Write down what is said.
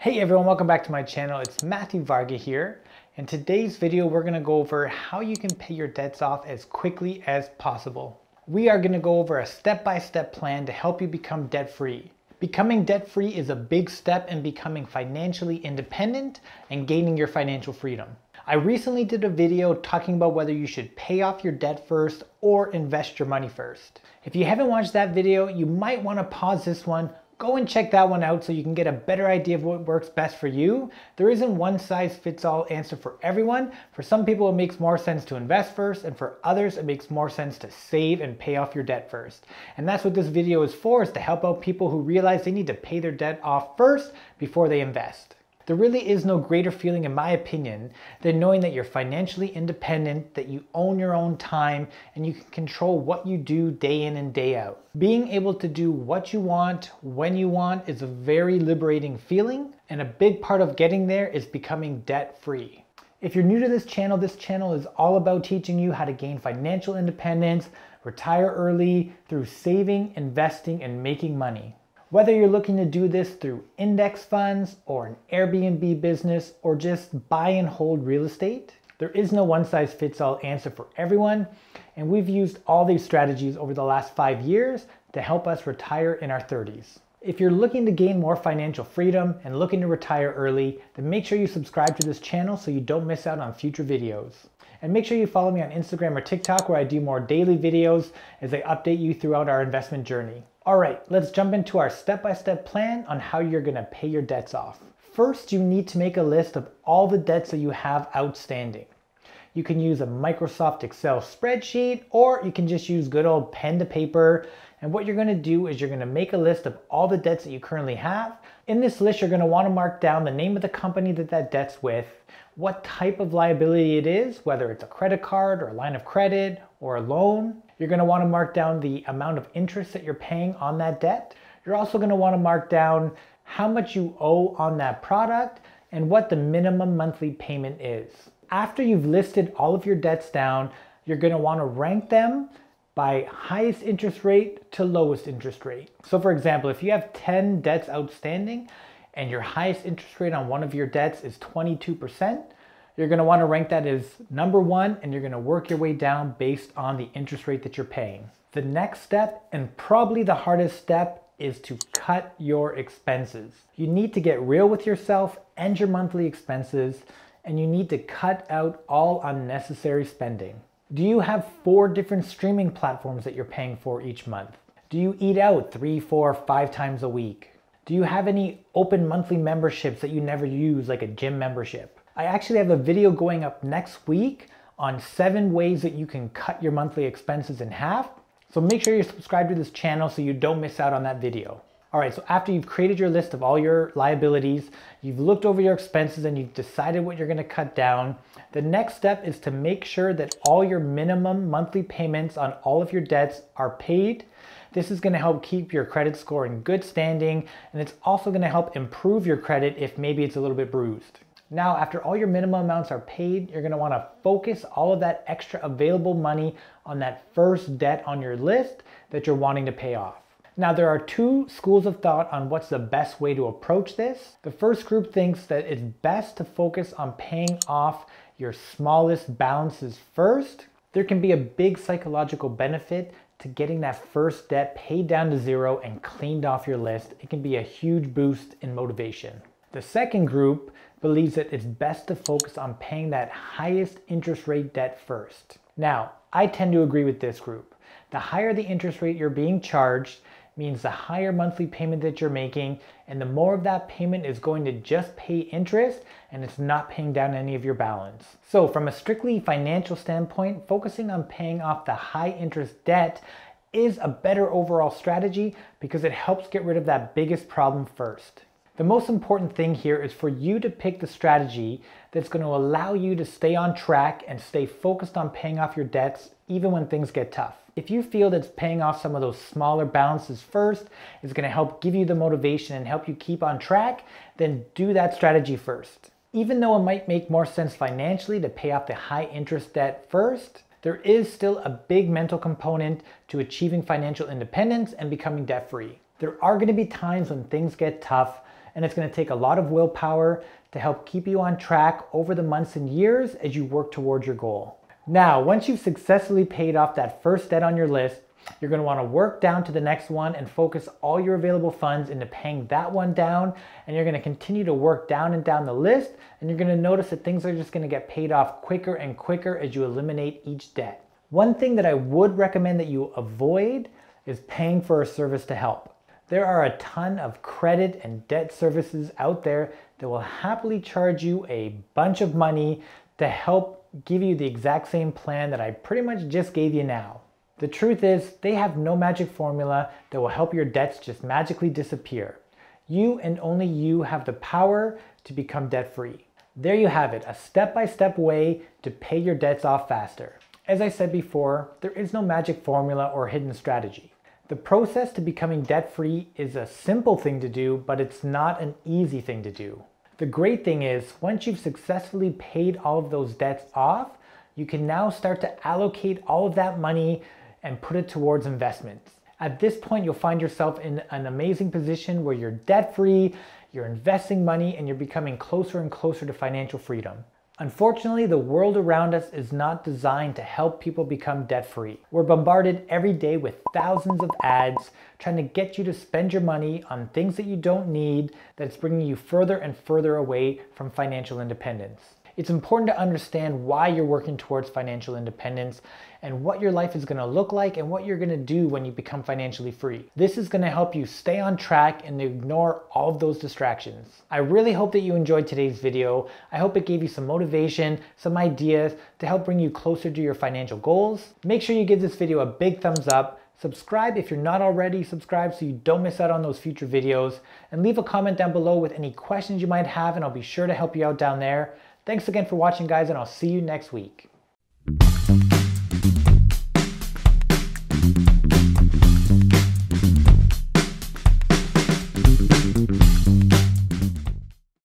Hey everyone, welcome back to my channel. It's Matthew Varga here. In today's video, we're gonna go over how you can pay your debts off as quickly as possible. We are gonna go over a step-by-step plan to help you become debt-free. Becoming debt-free is a big step in becoming financially independent and gaining your financial freedom. I recently did a video talking about whether you should pay off your debt first or invest your money first. If you haven't watched that video, you might wanna pause this one. Go and check that one out so you can get a better idea of what works best for you. There isn't one size fits all answer for everyone. For some people, it makes more sense to invest first, and for others, it makes more sense to save and pay off your debt first. And that's what this video is for, is to help out people who realize they need to pay their debt off first before they invest. There really is no greater feeling, in my opinion, than knowing that you're financially independent, that you own your own time, and you can control what you do day in and day out. Being able to do what you want, when you want, is a very liberating feeling, and a big part of getting there is becoming debt-free. If you're new to this channel is all about teaching you how to gain financial independence, retire early through saving, investing, and making money. Whether you're looking to do this through index funds or an Airbnb business or just buy and hold real estate, there is no one size fits all answer for everyone. And we've used all these strategies over the last 5 years to help us retire in our 30s. If you're looking to gain more financial freedom and looking to retire early, then make sure you subscribe to this channel so you don't miss out on future videos. And make sure you follow me on Instagram or TikTok, where I do more daily videos as I update you throughout our investment journey. All right, let's jump into our step-by-step plan on how you're gonna pay your debts off. First, you need to make a list of all the debts that you have outstanding. You can use a Microsoft Excel spreadsheet, or you can just use good old pen to paper. And what you're gonna do is you're gonna make a list of all the debts that you currently have. In this list, you're gonna wanna mark down the name of the company that debt's with, what type of liability it is, whether it's a credit card or a line of credit or a loan. You're gonna wanna mark down the amount of interest that you're paying on that debt. You're also gonna wanna mark down how much you owe on that product and what the minimum monthly payment is. After you've listed all of your debts down, you're gonna wanna rank them by highest interest rate to lowest interest rate. So for example, if you have 10 debts outstanding and your highest interest rate on one of your debts is 22%, you're gonna wanna rank that as number 1, and you're gonna work your way down based on the interest rate that you're paying. The next step, and probably the hardest step, is to cut your expenses. You need to get real with yourself and your monthly expenses, and you need to cut out all unnecessary spending. Do you have 4 different streaming platforms that you're paying for each month? Do you eat out 3, 4, 5 times a week? Do you have any open monthly memberships that you never use, like a gym membership? I actually have a video going up next week on 7 ways that you can cut your monthly expenses in half. So make sure you're subscribed to this channel so you don't miss out on that video. All right, so after you've created your list of all your liabilities, you've looked over your expenses and you've decided what you're gonna cut down, the next step is to make sure that all your minimum monthly payments on all of your debts are paid. This is gonna help keep your credit score in good standing, and it's also gonna help improve your credit if maybe it's a little bit bruised. Now, after all your minimum amounts are paid, you're gonna wanna focus all of that extra available money on that first debt on your list that you're wanting to pay off. Now, there are 2 schools of thought on what's the best way to approach this. The first group thinks that it's best to focus on paying off your smallest balances first. There can be a big psychological benefit to getting that first debt paid down to 0 and cleaned off your list. It can be a huge boost in motivation. The second group believes that it's best to focus on paying that highest interest rate debt first. Now, I tend to agree with this group. The higher the interest rate you're being charged means the higher monthly payment that you're making, and the more of that payment is going to just pay interest and it's not paying down any of your balance. So from a strictly financial standpoint, focusing on paying off the high interest debt is a better overall strategy because it helps get rid of that biggest problem first. The most important thing here is for you to pick the strategy that's going to allow you to stay on track and stay focused on paying off your debts even when things get tough. If you feel that paying off some of those smaller balances first is going to help give you the motivation and help you keep on track, then do that strategy first. Even though it might make more sense financially to pay off the high interest debt first, there is still a big mental component to achieving financial independence and becoming debt-free. There are going to be times when things get tough, and it's going to take a lot of willpower to help keep you on track over the months and years as you work towards your goal. Now, once you've successfully paid off that first debt on your list, you're going to want to work down to the next one and focus all your available funds into paying that one down, and you're going to continue to work down and down the list, and you're going to notice that things are just going to get paid off quicker and quicker as you eliminate each debt. One thing that I would recommend that you avoid is paying for a service to help. There are a ton of credit and debt services out there that will happily charge you a bunch of money to help give you the exact same plan that I pretty much just gave you now. The truth is, they have no magic formula that will help your debts just magically disappear. You and only you have the power to become debt-free. There you have it, a step-by-step way to pay your debts off faster. As I said before, there is no magic formula or hidden strategy. The process to becoming debt-free is a simple thing to do, but it's not an easy thing to do. The great thing is, once you've successfully paid all of those debts off, you can now start to allocate all of that money and put it towards investments. At this point, you'll find yourself in an amazing position where you're debt-free, you're investing money, and you're becoming closer and closer to financial freedom. Unfortunately, the world around us is not designed to help people become debt-free. We're bombarded every day with thousands of ads trying to get you to spend your money on things that you don't need, that's bringing you further and further away from financial independence. It's important to understand why you're working towards financial independence and what your life is going to look like and what you're going to do when you become financially free. This is going to help you stay on track and ignore all of those distractions. I really hope that you enjoyed today's video. I hope it gave you some motivation, some ideas to help bring you closer to your financial goals. Make sure you give this video a big thumbs up. Subscribe if you're not already subscribed so you don't miss out on those future videos. And leave a comment down below with any questions you might have, and I'll be sure to help you out down there. Thanks again for watching, guys, and I'll see you next week.